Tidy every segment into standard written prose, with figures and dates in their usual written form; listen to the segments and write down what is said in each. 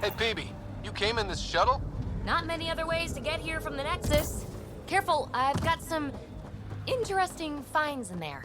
Hey, Peebee, you came in this shuttle? Not many other ways to get here from the Nexus. Careful, I've got some interesting finds in there.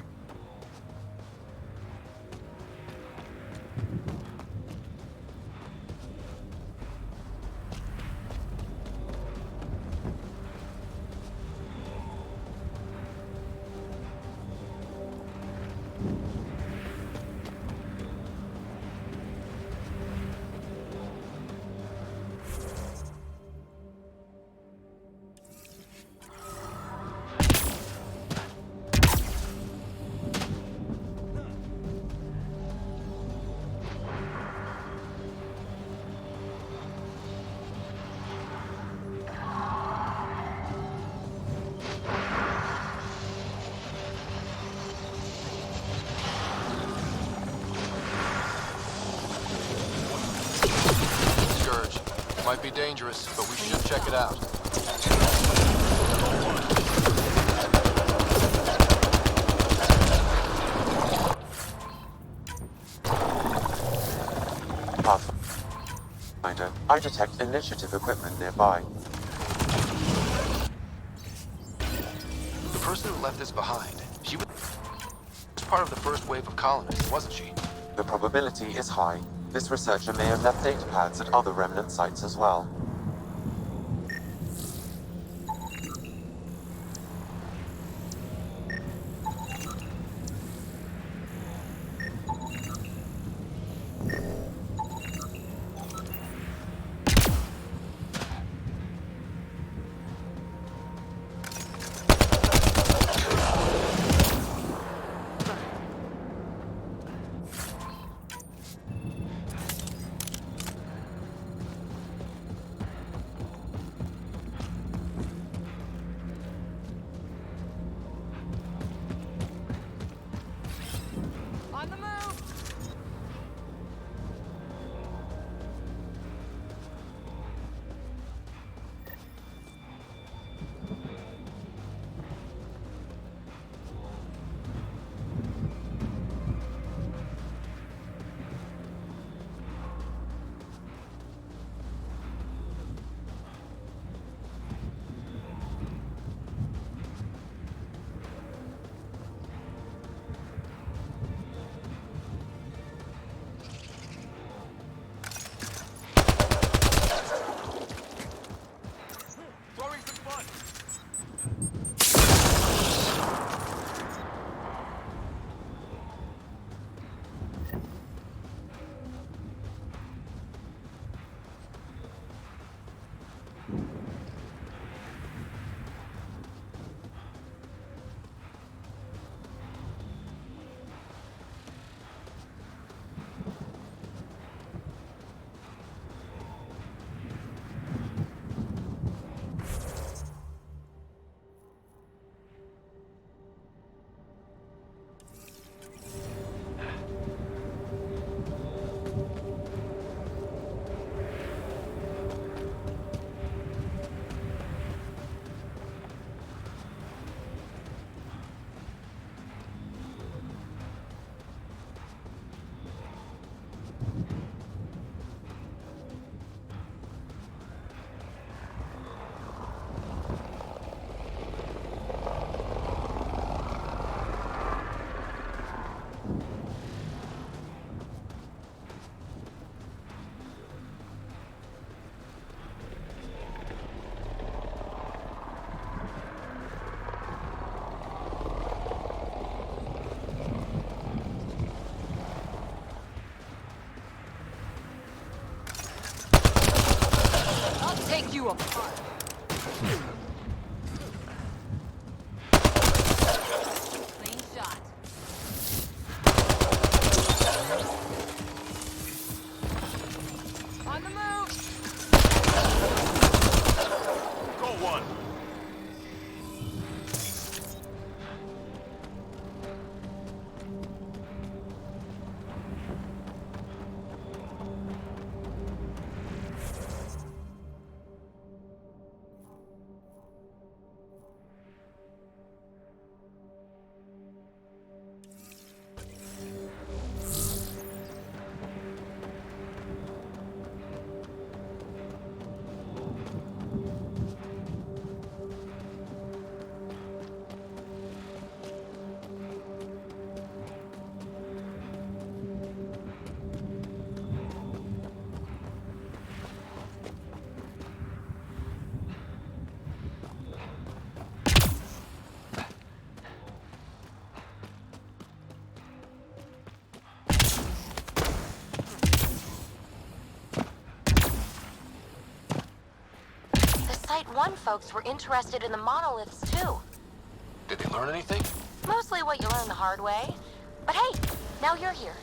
Might be dangerous, but we should check it out. Pathfinder, I detect initiative equipment nearby. The person who left this behind, she was part of the first wave of colonists, wasn't she? The probability is high. This researcher may have left data pads at other remnant sites as well. Site 1 folks were interested in the monoliths too. Did they learn anything? Mostly what you learn the hard way. But hey, now you're here.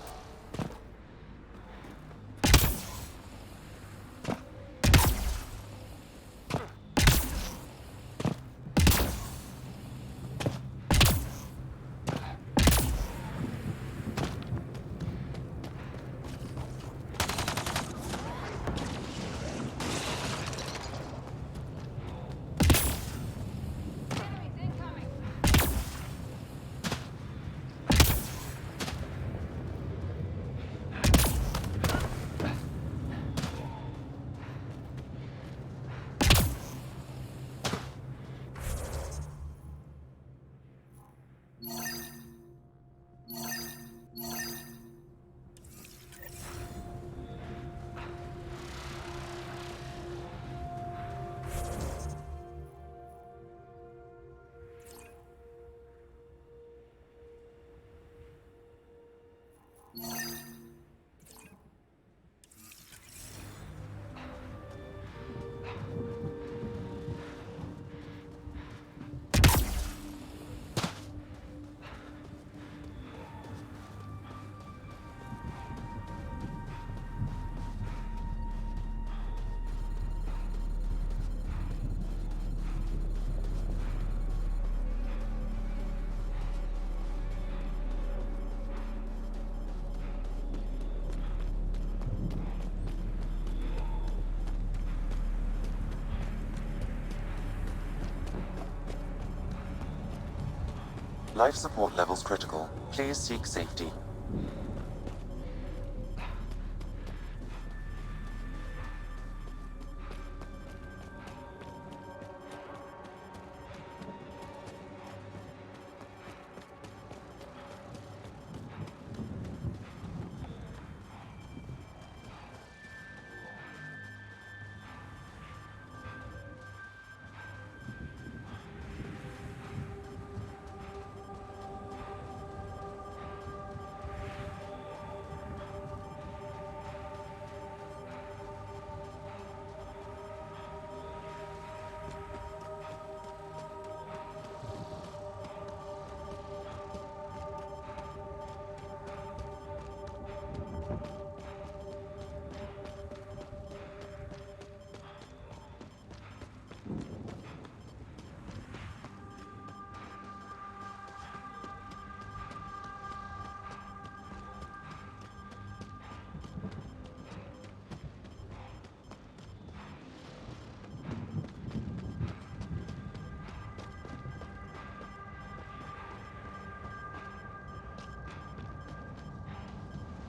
Life support levels critical. Please seek safety.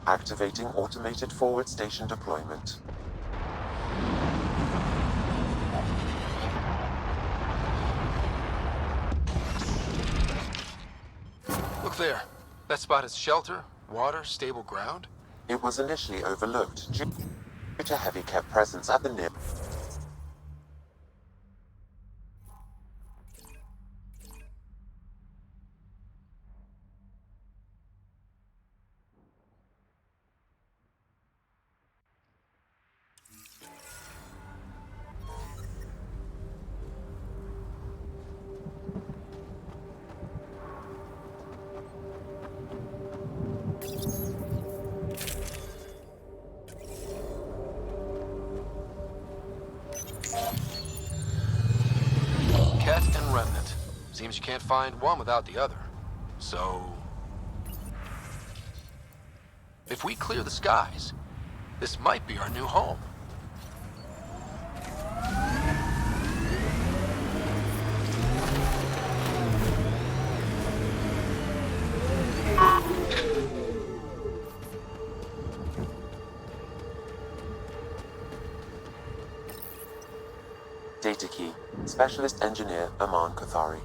Activating automated forward station deployment. Look there. That spot is shelter, water, stable ground. It was initially overlooked due to heavy kept presence at the near. Ket and Remnant. Seems you can't find one without the other. So... if we clear the skies, this might be our new home. Data key. Specialist engineer Aman Kothari.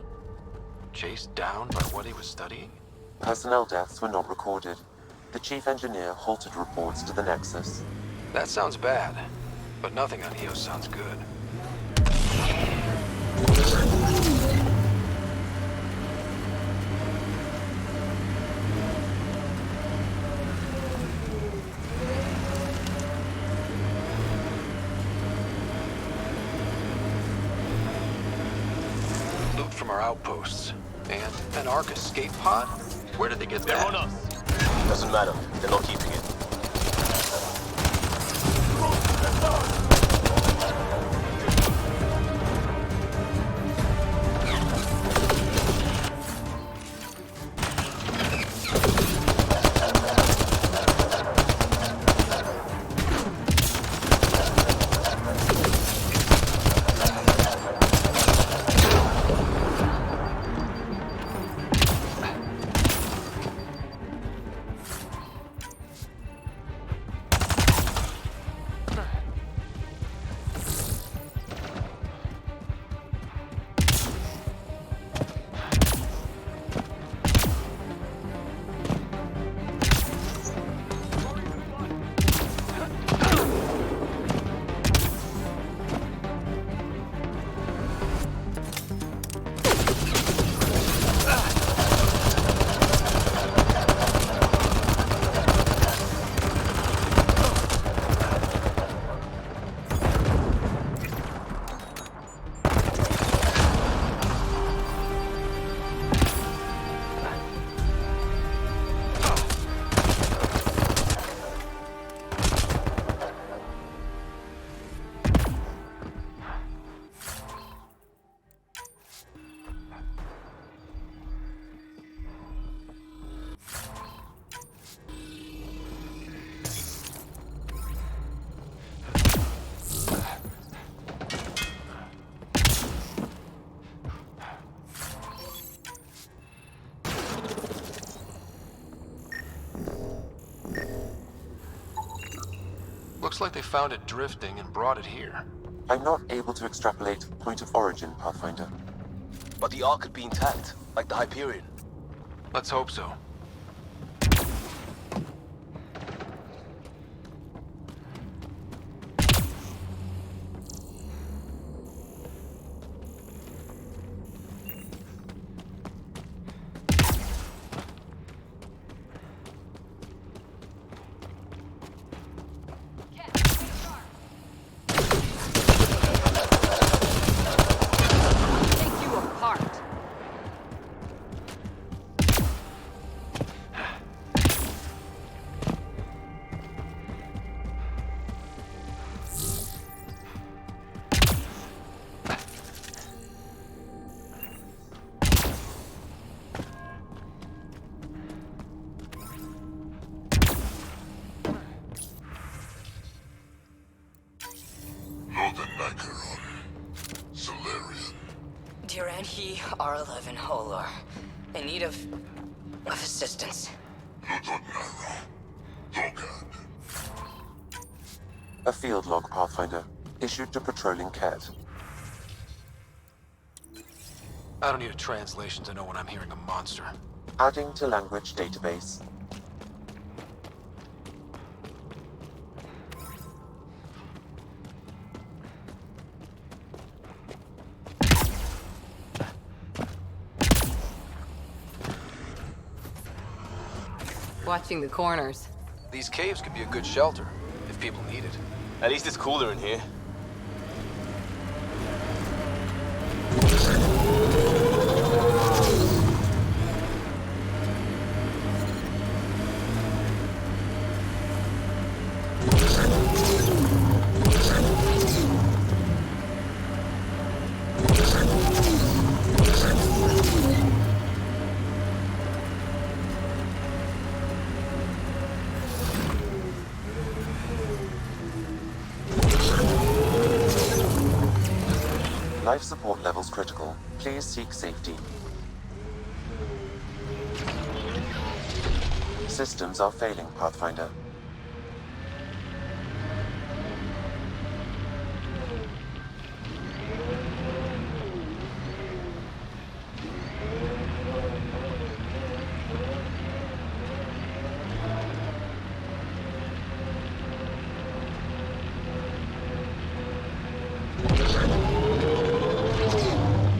Chased down by what he was studying? Personnel deaths were not recorded. The chief engineer halted reports to the Nexus. That sounds bad, but nothing on EOS sounds good. from our outposts. And an Ark escape pod? Where did they get They're that? on us. Doesn't matter. They're not keeping it. Looks like they found it drifting and brought it here. I'm not able to extrapolate point of origin, Pathfinder. But the Ark could be intact, like the Hyperion. Let's hope so. Dear and he are alive in Holor. In need of assistance. A field log, Pathfinder, issued to patrolling Ket. I don't need a translation to know when I'm hearing a monster. Adding to language database. Watching the corners. These caves could be a good shelter, if people need it. At least it's cooler in here. Life support levels critical. Please seek safety. Systems are failing, Pathfinder.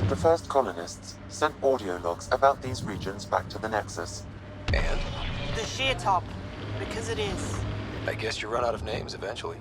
The first colonists sent audio logs about these regions back to the Nexus. And? The sheer top, because it is. I guess you run out of names eventually.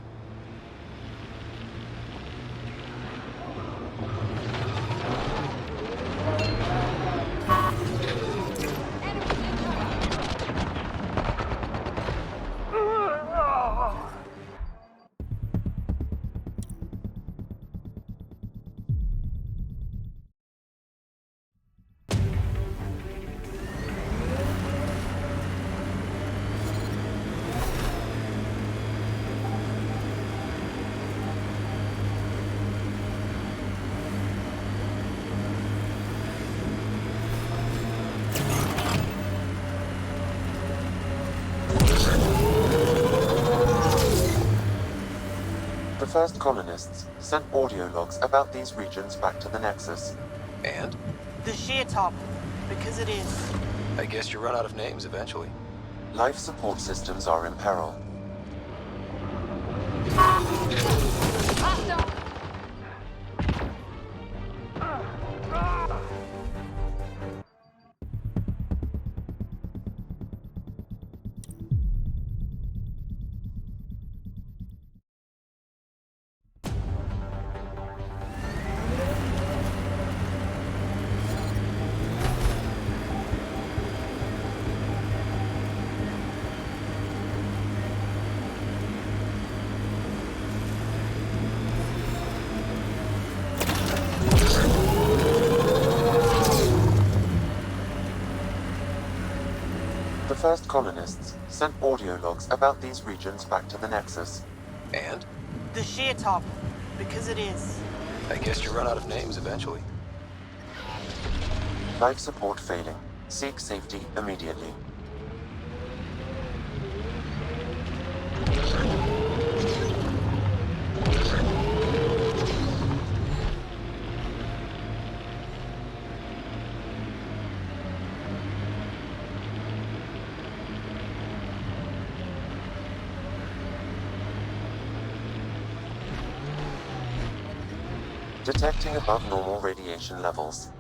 first colonists sent audio logs about these regions back to the Nexus. And? The sheer top, because it is. I guess you run out of names eventually. Life support systems are in peril. Hostile! The first colonists sent audio logs about these regions back to the Nexus. And? The sheer top, because it is. I guess you run out of names eventually. Life support failing. Seek safety immediately. Detecting above normal radiation levels.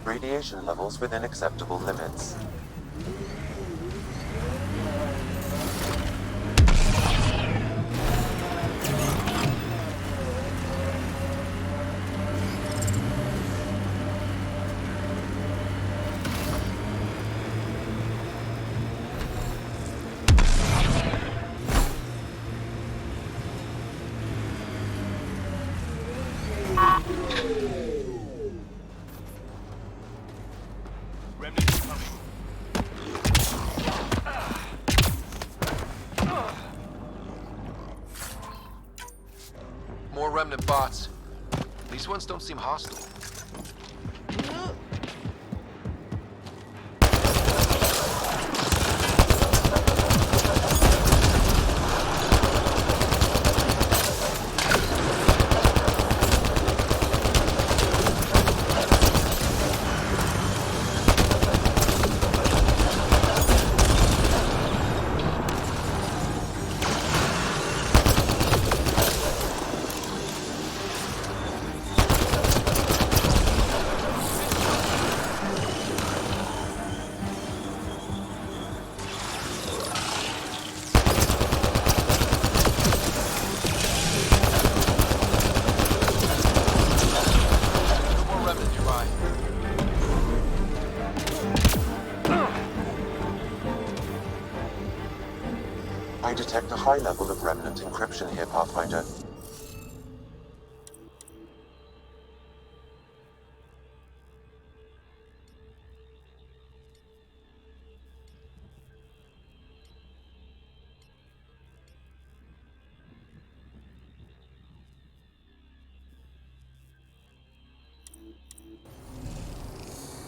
Radiation levels within acceptable limits. More remnant bots. These ones don't seem hostile. I detect a high level of remnant encryption here, Pathfinder.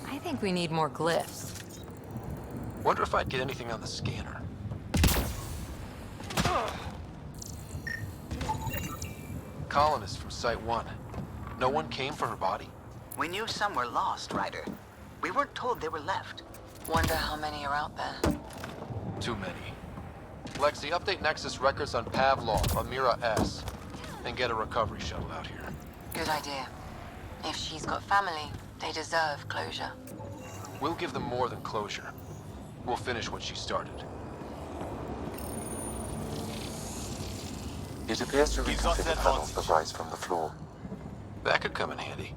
I think we need more glyphs. Wonder if I'd get anything on the scanner. Colonists from Site 1. No one came for her body? We knew some were lost, Ryder. We weren't told they were left. Wonder how many are out there. Too many. Lexi, update Nexus records on Pavlov, Amira S. And get a recovery shuttle out here. Good idea. If she's got family, they deserve closure. We'll give them more than closure. We'll finish what she started. It appears to reconfigure panels that rise from the floor. That could come in handy.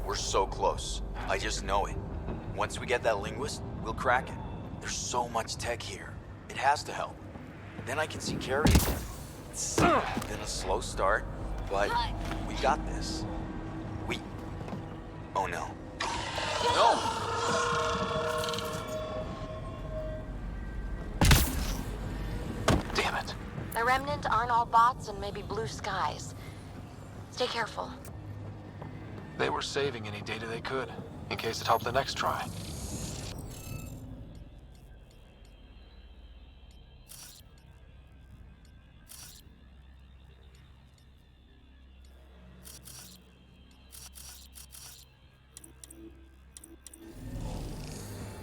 We're so close. I just know it. Once we get that linguist, we'll crack it. There's so much tech here. It has to help. Then I can see Carrie again. It's been a slow start, but we got this. Oh no. No! Damn it. The Remnant aren't all bots and maybe blue skies. Stay careful. They were saving any data they could, in case it helped the next try.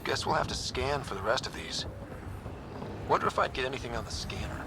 Guess we'll have to scan for the rest of these. Wonder if I'd get anything on the scanner.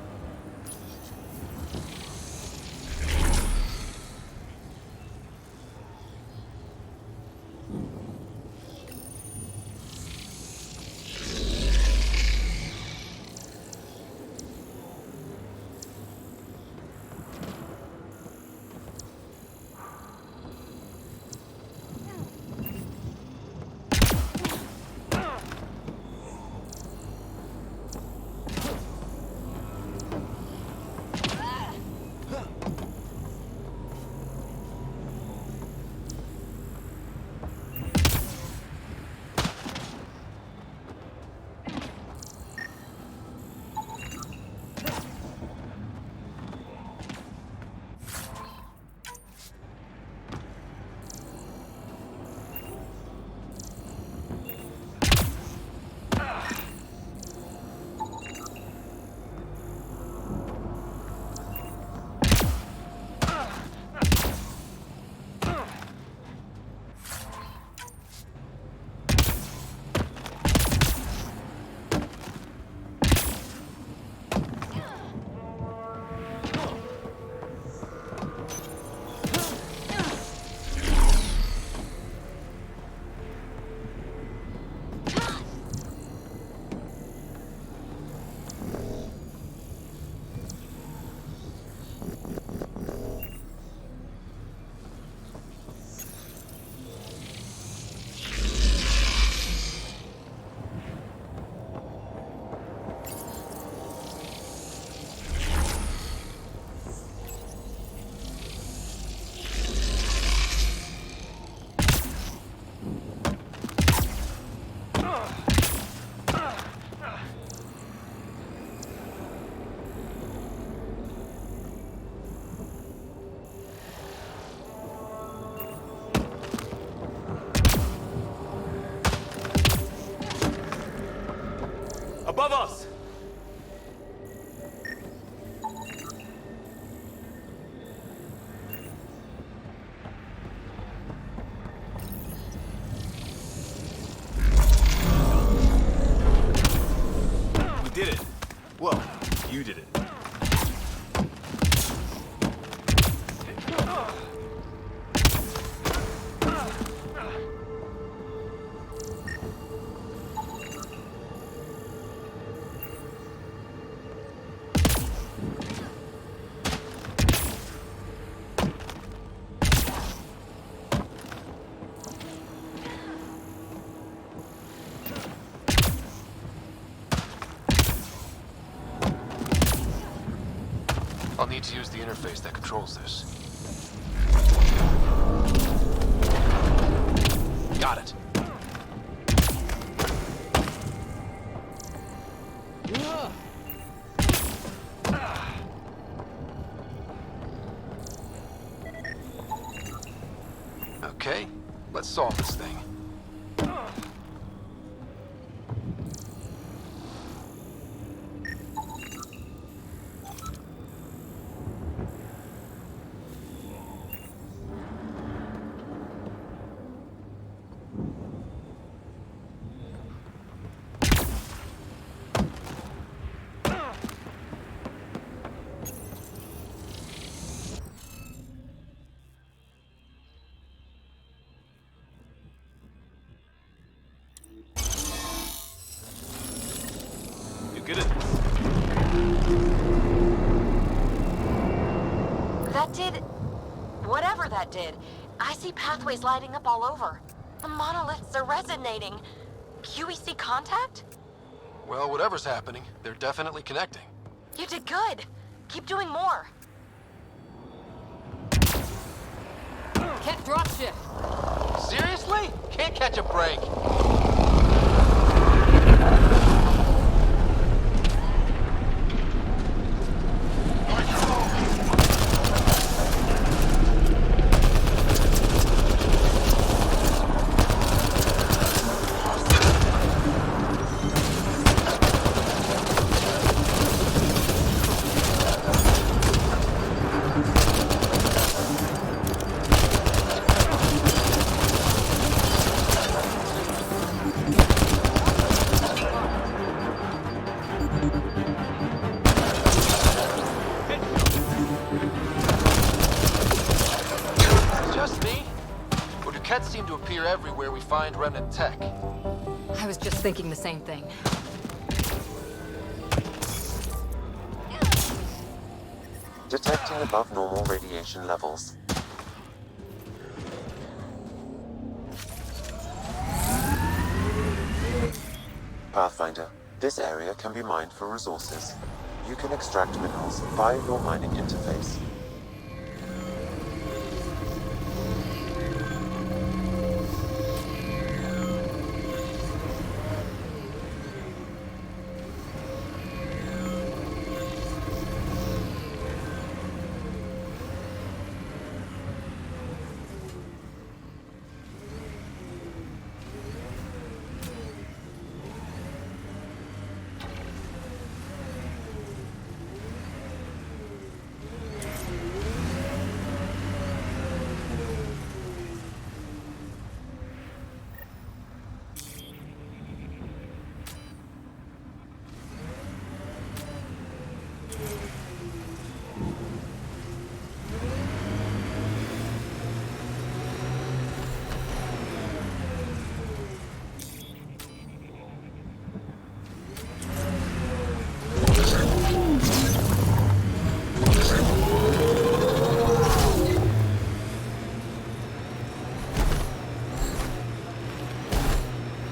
Above us! We did it. Well, you did it. I'll need to use the interface that controls this. Got it. Okay, let's solve this thing. Good at this. That did... whatever that did. I see pathways lighting up all over. The monoliths are resonating. QEC contact? Well, whatever's happening, they're definitely connecting. You did good. Keep doing more. Can't drop ship. Seriously? Can't catch a break. Seem to appear everywhere we find remnant tech. I was just thinking the same thing. Detecting above normal radiation levels. Pathfinder, this area can be mined for resources. You can extract minerals via your mining interface.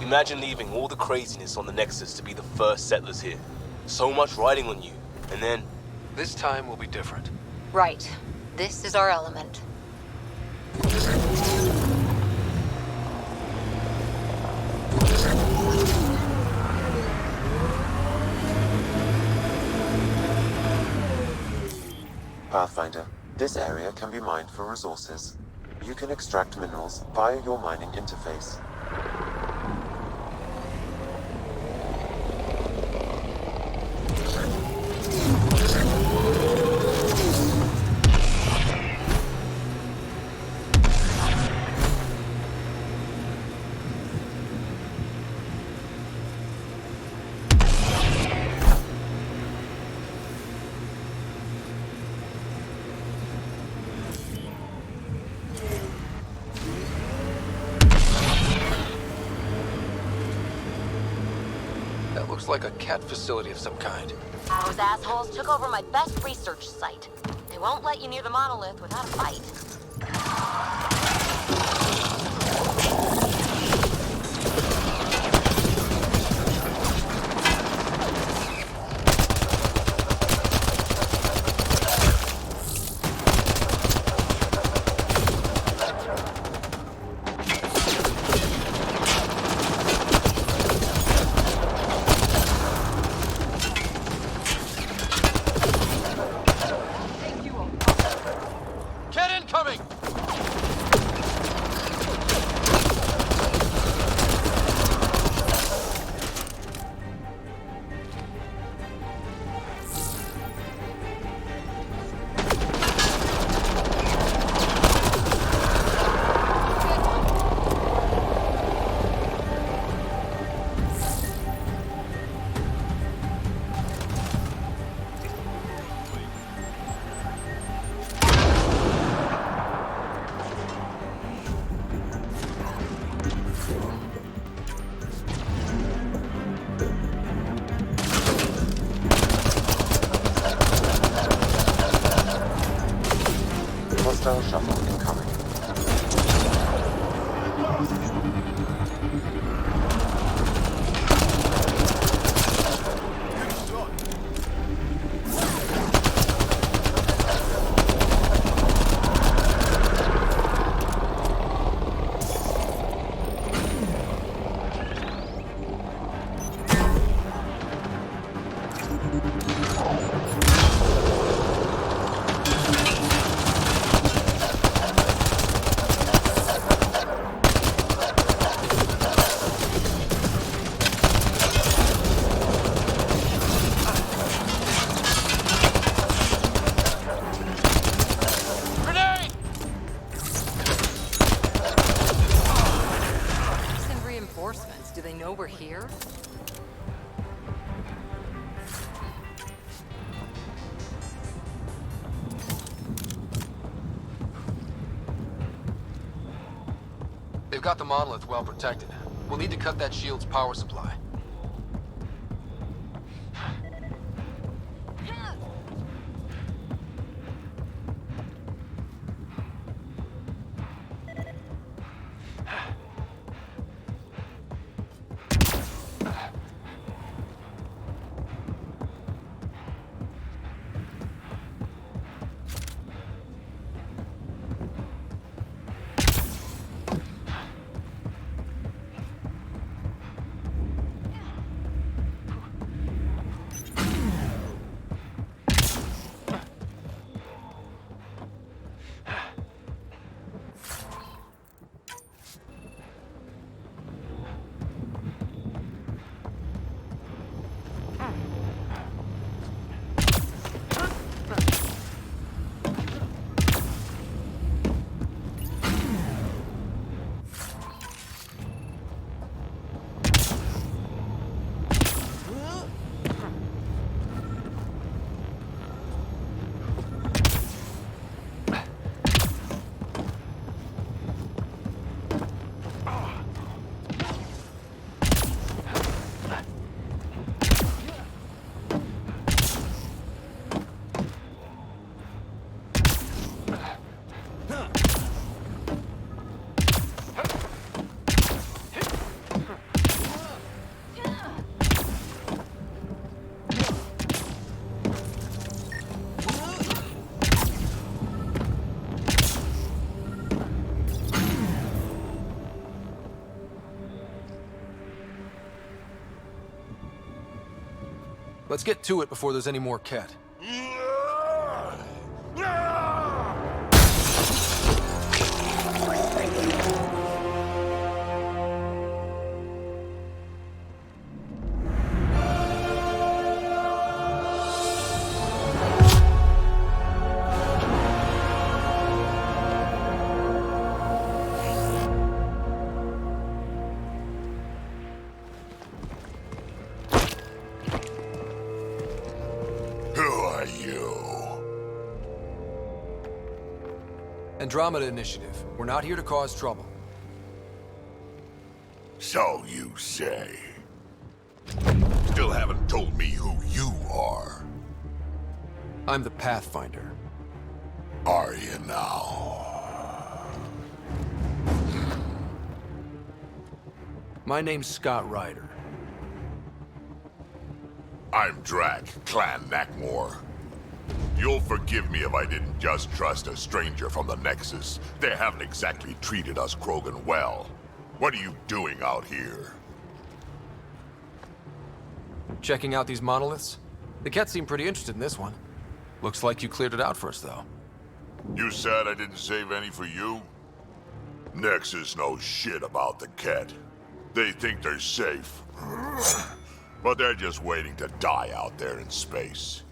Imagine leaving all the craziness on the Nexus to be the first settlers here. So much riding on you, and then... This time will be different. Right. This is our element. Pathfinder, this area can be mined for resources. You can extract minerals via your mining interface. Looks like a cat facility of some kind. Those assholes took over my best research site. They won't let you near the monolith without a fight. Hostile shuttle incoming. Do they know we're here? They've got the monolith well protected. We'll need to cut that shield's power supply. Let's get to it before there's any more Ket. Andromeda Initiative. We're not here to cause trouble. So you say. Still haven't told me who you are. I'm the Pathfinder. Are you now? My name's Scott Ryder. I'm Drac, Clan Nakmor. You'll forgive me if I didn't just trust a stranger from the Nexus. They haven't exactly treated us Krogan well. What are you doing out here? Checking out these monoliths? The Ket seem pretty interested in this one. Looks like you cleared it out for us, though. You said I didn't save any for you? Nexus knows shit about the Ket. They think they're safe. But they're just waiting to die out there in space.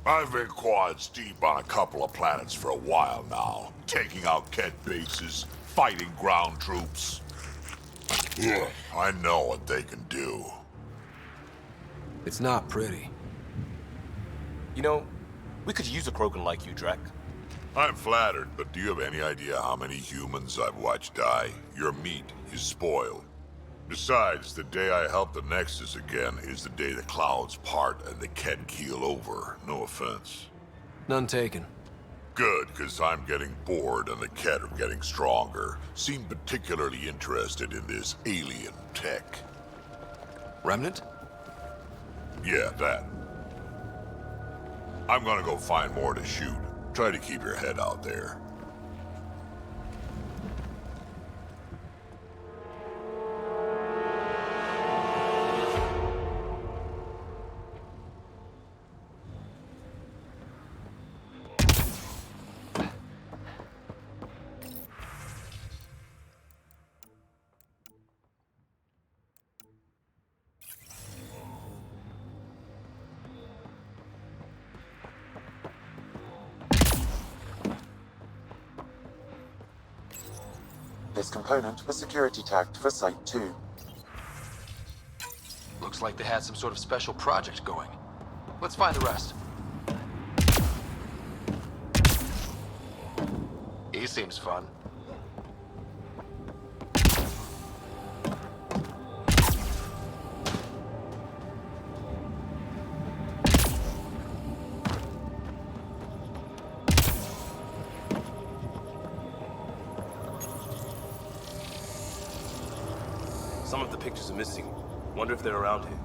I've been quads deep on a couple of planets for a while now, taking out Ket bases, fighting ground troops. Ugh, I know what they can do. It's not pretty. You know, we could use a Krogan like you, Drac. I'm flattered, but do you have any idea how many humans I've watched die? Your meat is spoiled. Besides, the day I help the Nexus again is the day the clouds part and the Ket keel over. No offense. None taken. Good, because I'm getting bored and the Ket are getting stronger. Seem particularly interested in this alien tech. Remnant? Yeah, that. I'm gonna go find more to shoot. Try to keep your head out there. This component was security tagged for Site 2. Looks like they had some sort of special project going. Let's find the rest. He seems fun. Some of the pictures are missing. Wonder if they're around here.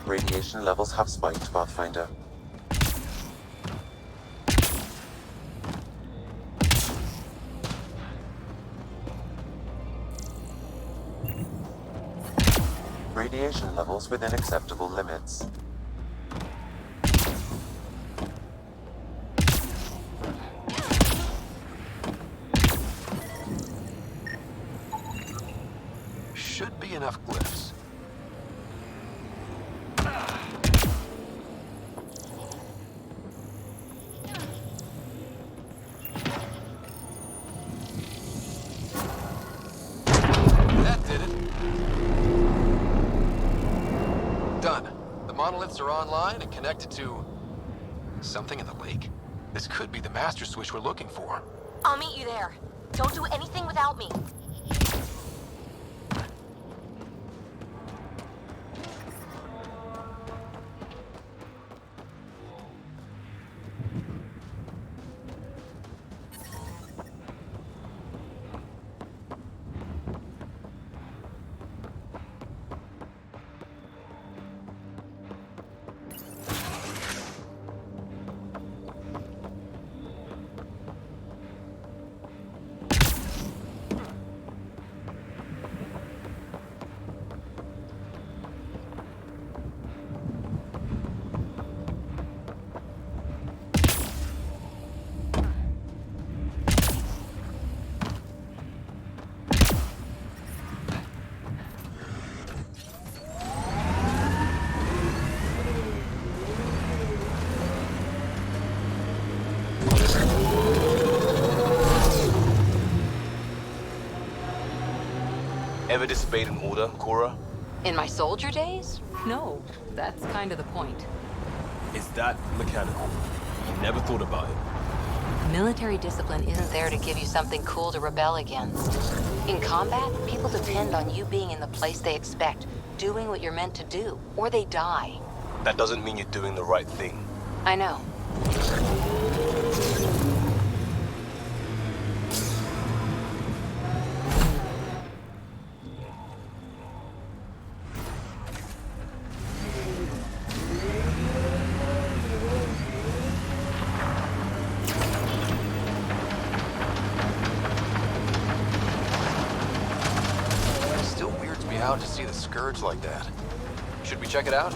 Radiation levels have spiked, Pathfinder. Radiation levels within acceptable limits. Should be enough glyphs. That did it. Done. The monoliths are online and connected to something in the lake. This could be the master switch we're looking for. I'll meet you there. Don't do anything without me. Ever disobeyed an order, Cora? In my soldier days? No, that's kind of the point. Is that mechanical? You never thought about it. Military discipline isn't there to give you something cool to rebel against. In combat, people depend on you being in the place they expect, doing what you're meant to do, or they die. That doesn't mean you're doing the right thing. I know. out to see the Scourge like that. Should we check it out?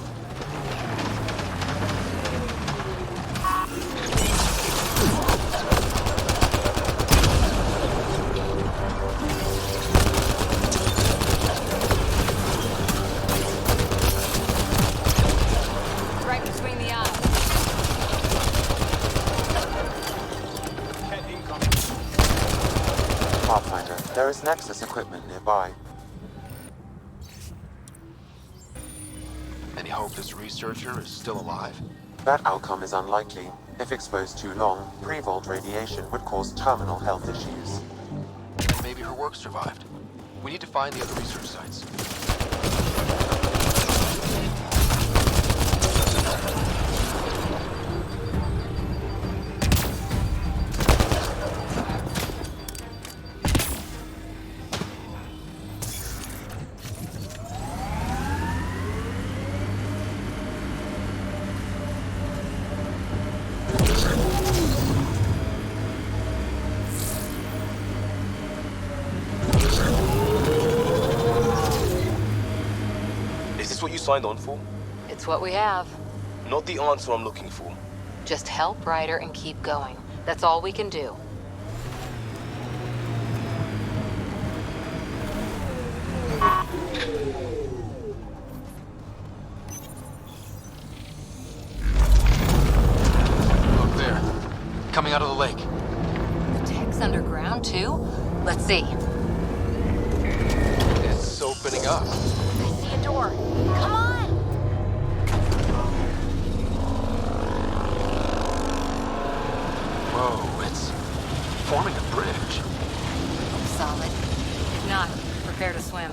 Right between the eyes. Pathfinder, there is Nexus equipment nearby. Any hope this researcher is still alive? That outcome is unlikely. If exposed too long, pre-vault radiation would cause terminal health issues. And maybe her work survived. We need to find the other research sites. Is this what you signed on for? It's what we have. Not the answer I'm looking for. Just help Ryder and keep going. That's all we can do. Look there. Coming out of the lake. The tech's underground, too? Let's see. It's opening up. I see a door. Come on! Whoa, it's forming a bridge. Solid. If not, prepare to swim.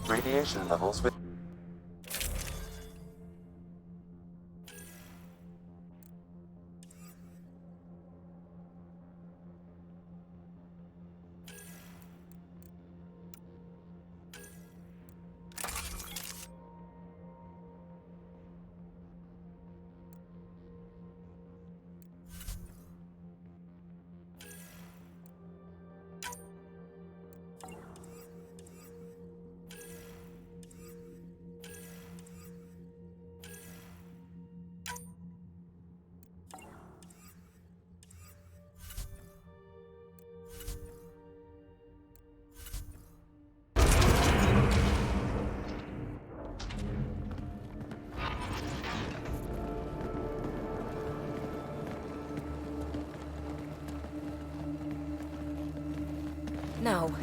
Radiation levels with No.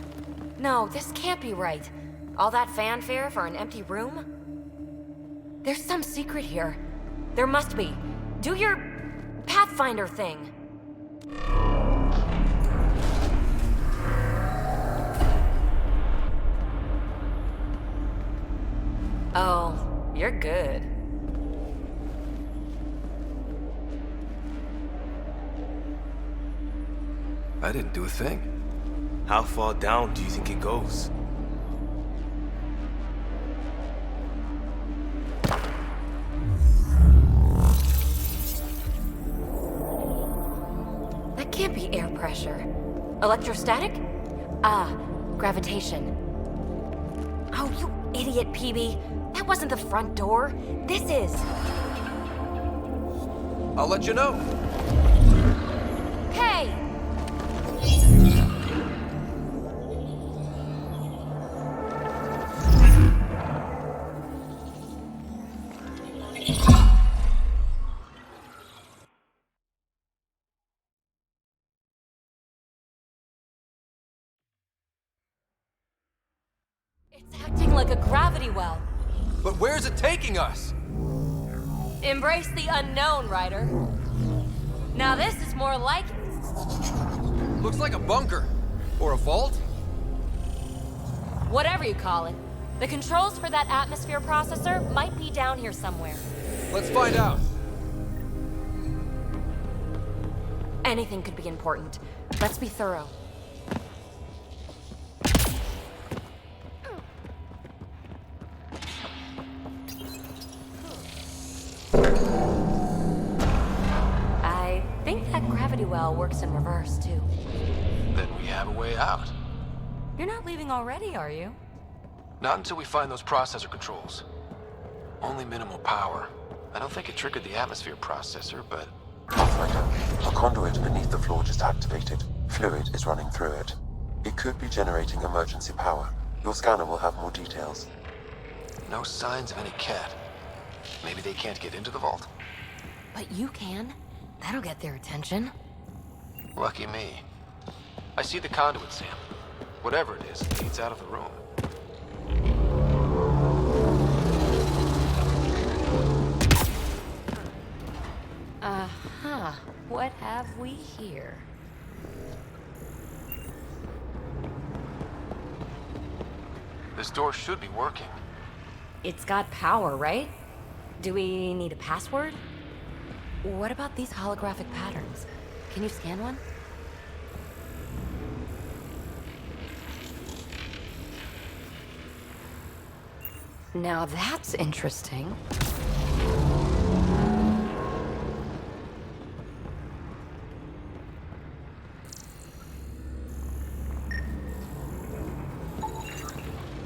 No, this can't be right. All that fanfare for an empty room? There's some secret here. There must be. Do your Pathfinder thing. Oh, you're good. I didn't do a thing. How far down do you think it goes? That can't be air pressure. Electrostatic? Ah, gravitation. Oh, you idiot, PB. That wasn't the front door. This is. I'll let you know. Hey! It's acting like a gravity well. But where's it taking us? Embrace the unknown, Ryder. Now this is more like it. Looks like a bunker. Or a vault? Whatever you call it. The controls for that atmosphere processor might be down here somewhere. Let's find out. Anything could be important. Let's be thorough. well works in reverse, too. Then we have a way out. You're not leaving already, are you? Not until we find those processor controls. Only minimal power. I don't think it triggered the atmosphere processor, but... Pathfinder, a conduit beneath the floor just activated. Fluid is running through it. It could be generating emergency power. Your scanner will have more details. No signs of any cat. Maybe they can't get into the vault? But you can. That'll get their attention. Lucky me. I see the conduit, Sam. Whatever it is, it leads out of the room. Uh-huh. What have we here? This door should be working. It's got power, right? Do we need a password? What about these holographic patterns? Can you scan one? Now that's interesting.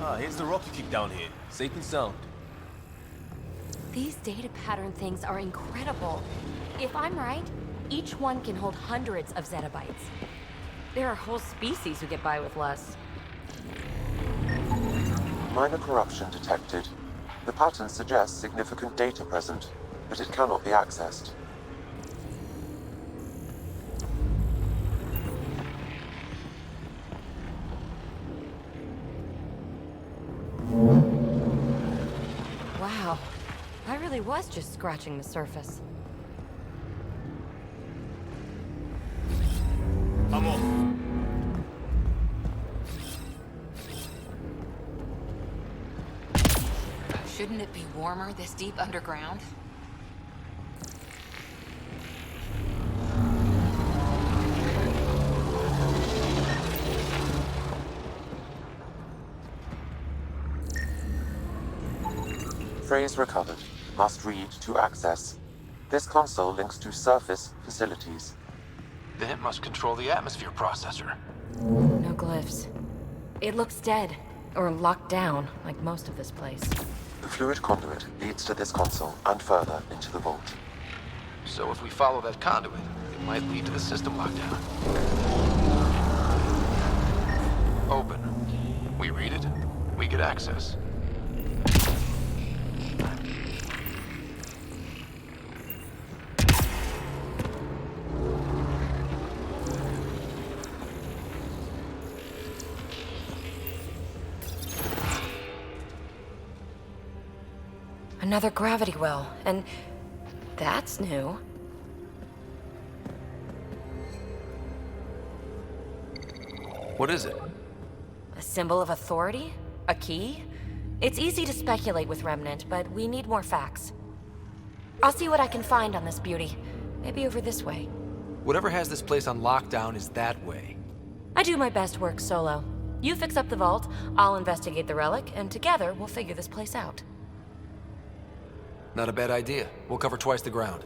Ah, here's the rocket kick down here. Safe and sound. These data pattern things are incredible. If I'm right, each one can hold hundreds of zettabytes. There are whole species who get by with less. Minor corruption detected. The pattern suggests significant data present, but it cannot be accessed. Wow, I really was just scratching the surface. I'm on. Shouldn't it be warmer this deep underground? Phrase recovered. Must read to access. This console links to surface facilities. Then it must control the atmosphere processor. No glyphs. It looks dead, or locked down, like most of this place. The fluid conduit leads to this console and further into the vault. So if we follow that conduit, it might lead to the system lockdown. Open. We read it, we get access. Another gravity well, and that's new. What is it? A symbol of authority? A key? It's easy to speculate with Remnant, but we need more facts. I'll see what I can find on this beauty. Maybe over this way. Whatever has this place on lockdown is that way. I do my best work solo. You fix up the vault, I'll investigate the relic, and together we'll figure this place out. Not a bad idea. We'll cover twice the ground.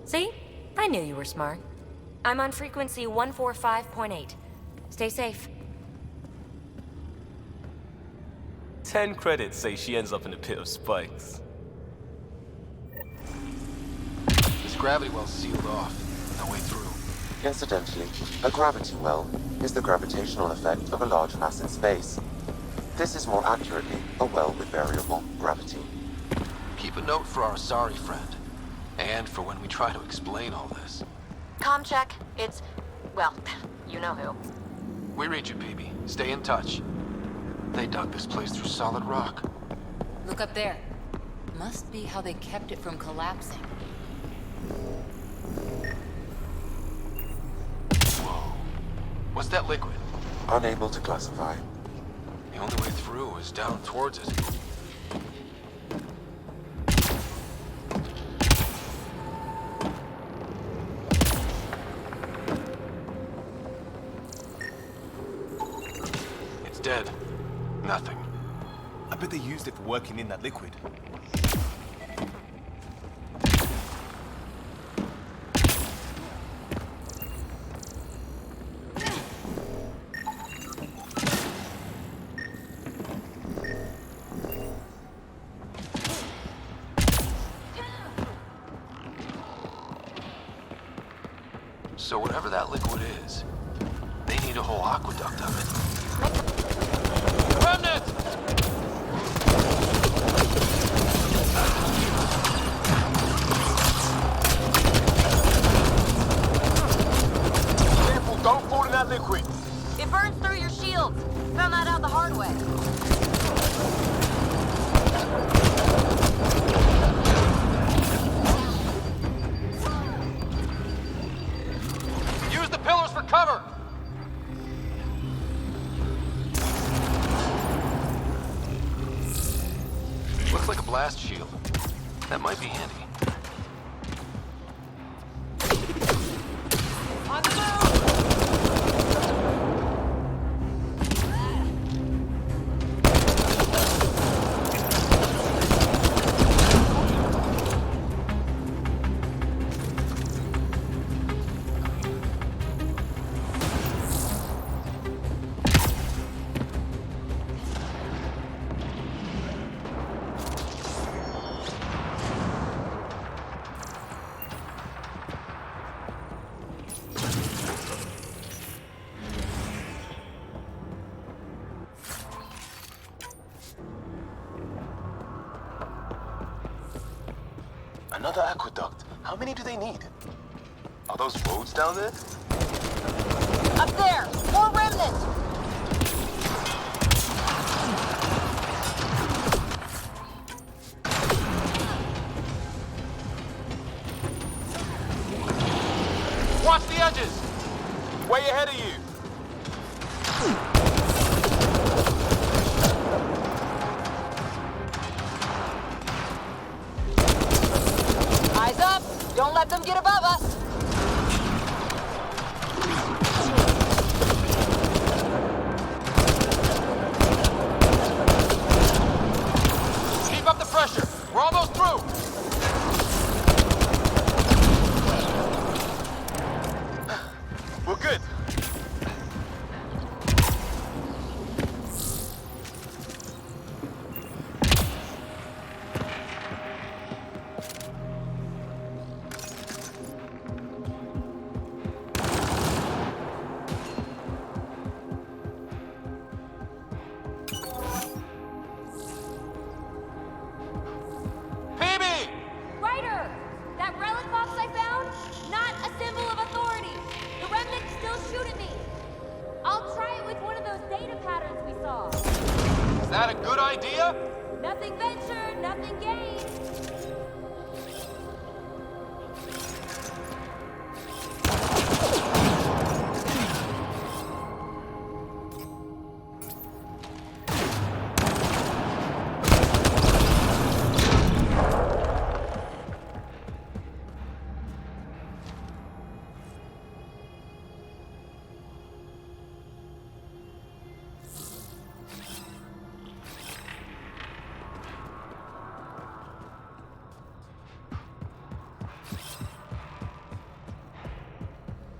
See? I knew you were smart. I'm on frequency 145.8. Stay safe. 10 credits say she ends up in a pit of spikes. This gravity well's sealed off. No way through. Incidentally, a gravity well is the gravitational effect of a large mass in space. This is more accurately a well with variable gravity. Keep a note for our sorry friend. And for when we try to explain all this. Comm check. It's... well, you know who. We read you, baby. Stay in touch. They dug this place through solid rock. Look up there. Must be how they kept it from collapsing. Whoa. What's that liquid? Unable to classify. The only way through is down towards it. It's dead. Nothing. I bet they used it for working in that liquid. So whatever that liquid is, they need a whole aqueduct of it. Remnant! Careful, don't fall in that liquid. It burns through your shields. Found that out the hard way. Use the pillars for cover! Looks like a blast shield. That might be handy. On the move! Another aqueduct. How many do they need? Are those roads down there? Up there! More remnants! Watch the edges! Way ahead of you. Eyes up! Don't let them get above us! Keep up the pressure! We're almost through! We're good. PB! Ryder! That relic box I found? Not a symbol of authority! The remnants still shoot at me! I'll try it with one of those data patterns we saw. Is that a good idea? Nothing ventured, nothing gained.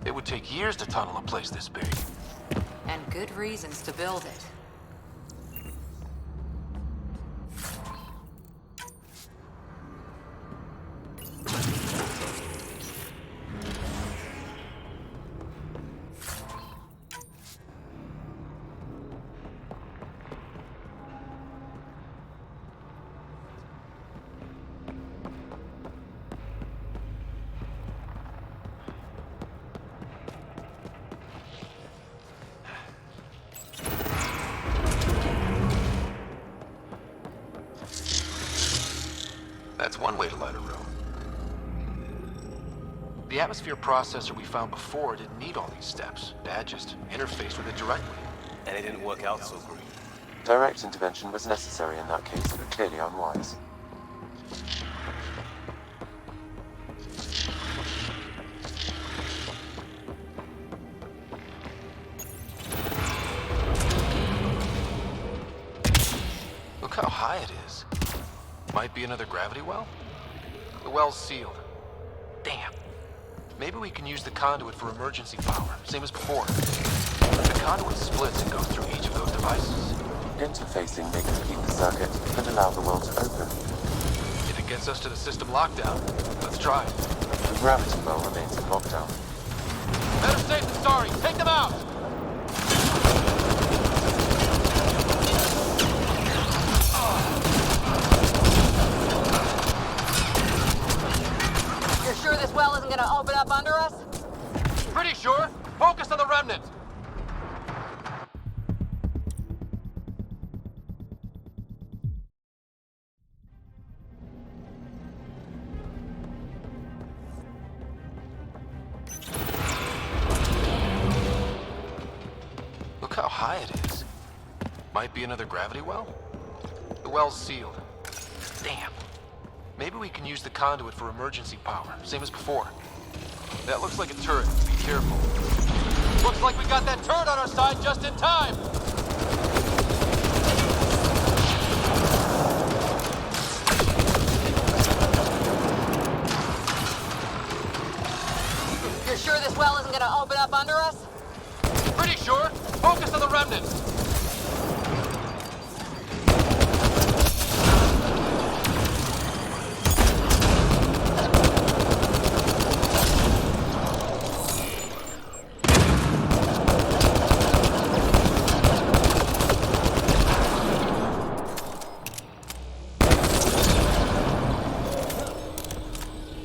It would take years to tunnel a place this big. And good reasons to build it. That's one way to light a room. The atmosphere processor we found before didn't need all these steps. Dad just interfaced with it directly. And it didn't work out so great. Direct intervention was necessary in that case, but clearly unwise. Look how high it is. Might be another gravity well? The well's sealed. Damn. Maybe we can use the conduit for emergency power, same as before. The conduit splits and goes through each of those devices. Interfacing may complete the circuit and allow the well to open. If it gets us to the system lockdown, let's try it. The gravity well remains in lockdown. Better safe than sorry. Take them out! You're sure this well isn't gonna open up under us? Pretty sure. Focus on the remnant. Look how high it is. Might be another gravity well? The well's sealed. Damn. Maybe we can use the conduit for emergency power, same as before. That looks like a turret. Be careful. Looks like we got that turret on our side just in time! You're sure this well isn't gonna open up under us? Pretty sure. Focus on the remnant.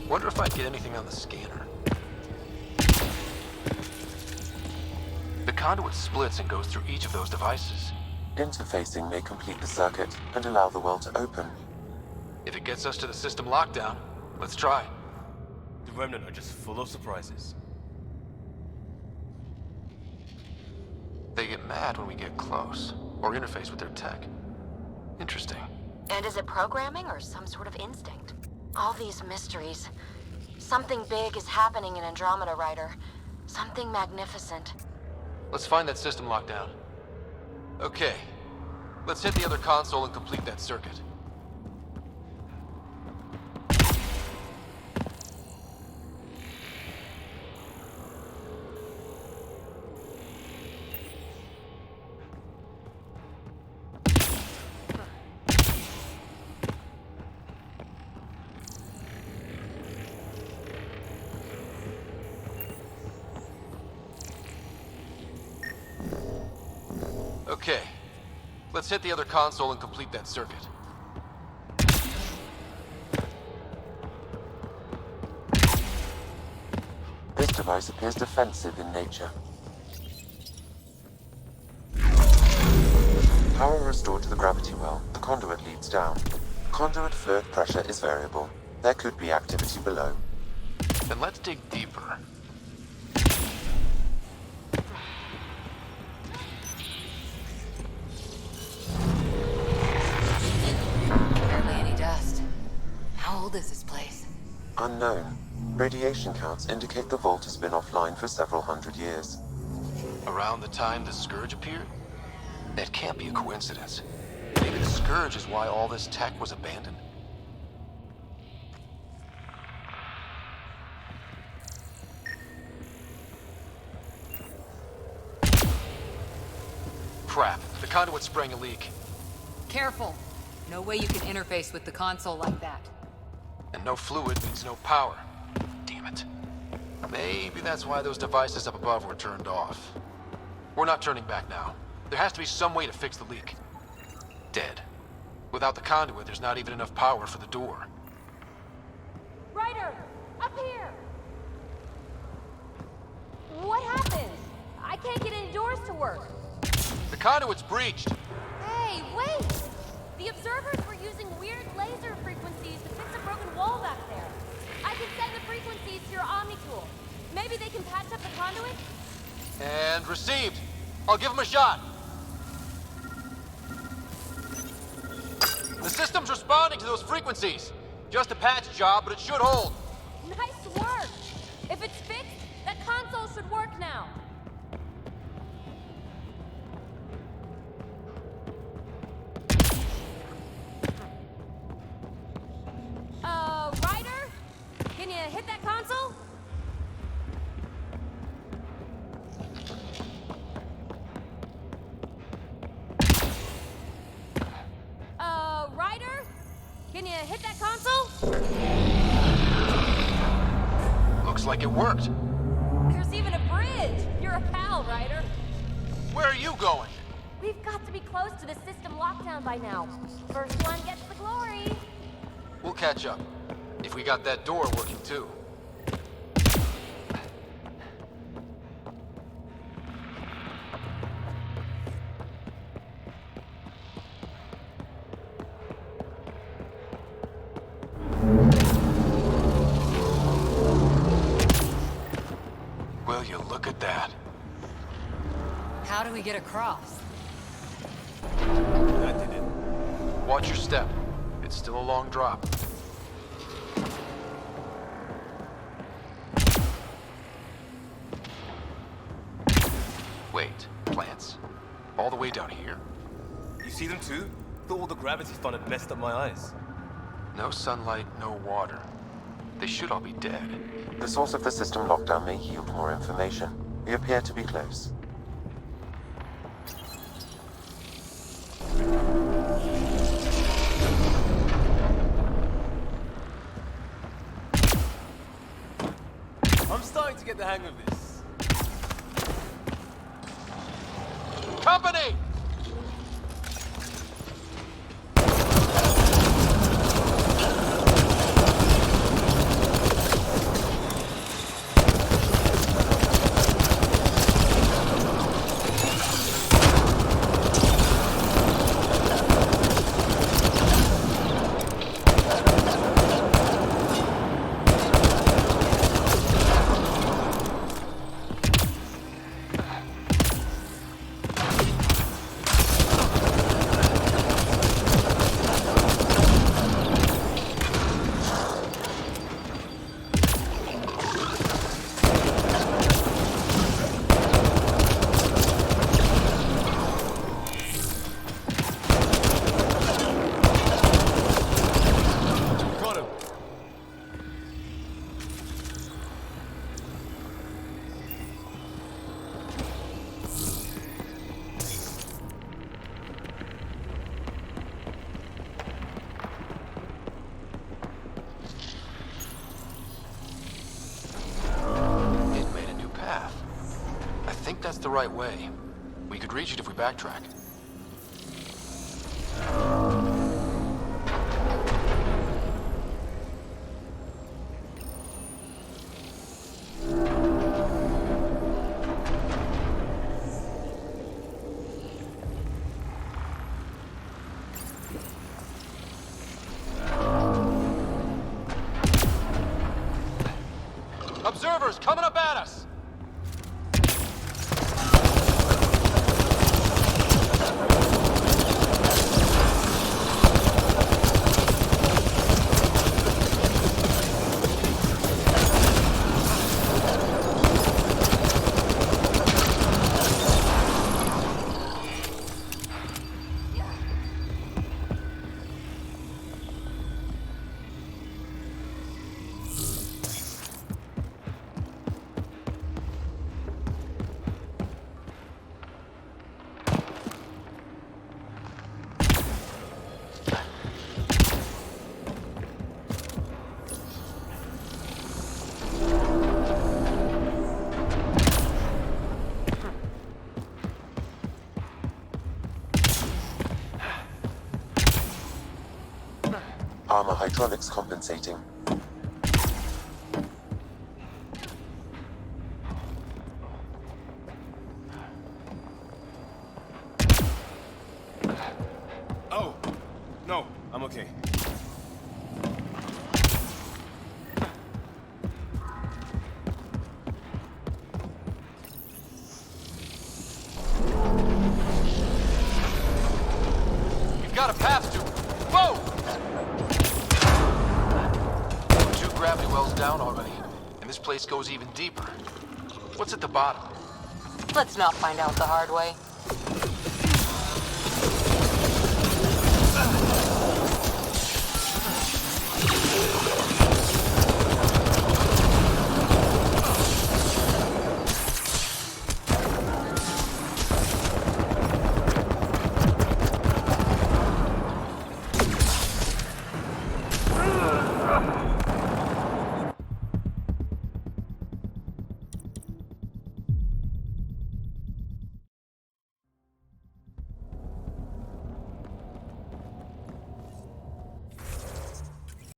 Wonder if I'd get anything on the scanner. The conduit splits and goes through each of those devices. Interfacing may complete the circuit and allow the well to open. If it gets us to the system lockdown, let's try. The Remnant are just full of surprises. They get mad when we get close, or interface with their tech. Interesting. And is it programming or some sort of instinct? All these mysteries. Something big is happening in Andromeda, Ryder. Something magnificent. Let's find that system lockdown. Okay. Let's hit the other console and complete that circuit. Okay. Let's hit the other console and complete that circuit. This device appears defensive in nature. Power restored to the gravity well. The conduit leads down. Conduit fluid pressure is variable. There could be activity below. Then let's dig deeper. Barely any dust. How old is this place? Unknown. Radiation counts indicate the vault has been offline for several hundred years. Around the time the Scourge appeared? That can't be a coincidence. Maybe the Scourge is why all this tech was abandoned? Crap. The conduit sprang a leak. Careful. No way you can interface with the console like that. And no fluid means no power. Damn it. Maybe that's why those devices up above were turned off. We're not turning back now. There has to be some way to fix the leak. Dead. Without the conduit, there's not even enough power for the door. Ryder! Up here! What happened? I can't get any doors to work. The conduit's breached. Hey, wait! The observers were using weird laser frequencies to fix a broken wall back there. I can send the frequencies to your Omni tool. Maybe they can patch up the conduit? And received. I'll give him a shot. The system's responding to those frequencies. Just a patch job, but it should hold. Nice work! If it's fixed, that console should work now. Ryder? Can you hit that console? Ryder? Can you hit that console? Looks like it worked. There's even a bridge! You're a pal, Ryder. Where are you going? We've got to be close to the system lockdown by now. First one gets the glory. We'll catch up. If we got that door working too. Will you look at that? How do we get across? That did it. Watch your step. It's still a long drop. Wait, plants? All the way down here? You see them too? Thought all the gravity fun had messed up my eyes. No sunlight, no water. They should all be dead. The source of the system lockdown may yield more information. We appear to be close. I'm starting to get the hang of this. Company! That's the right way. We could reach it if we backtrack. Observers coming up at us! Armor hydraulics compensating. Oh, no, I'm okay. We've got a path to... Whoa! Gravity wells down already, and this place goes even deeper. What's at the bottom? Let's not find out the hard way.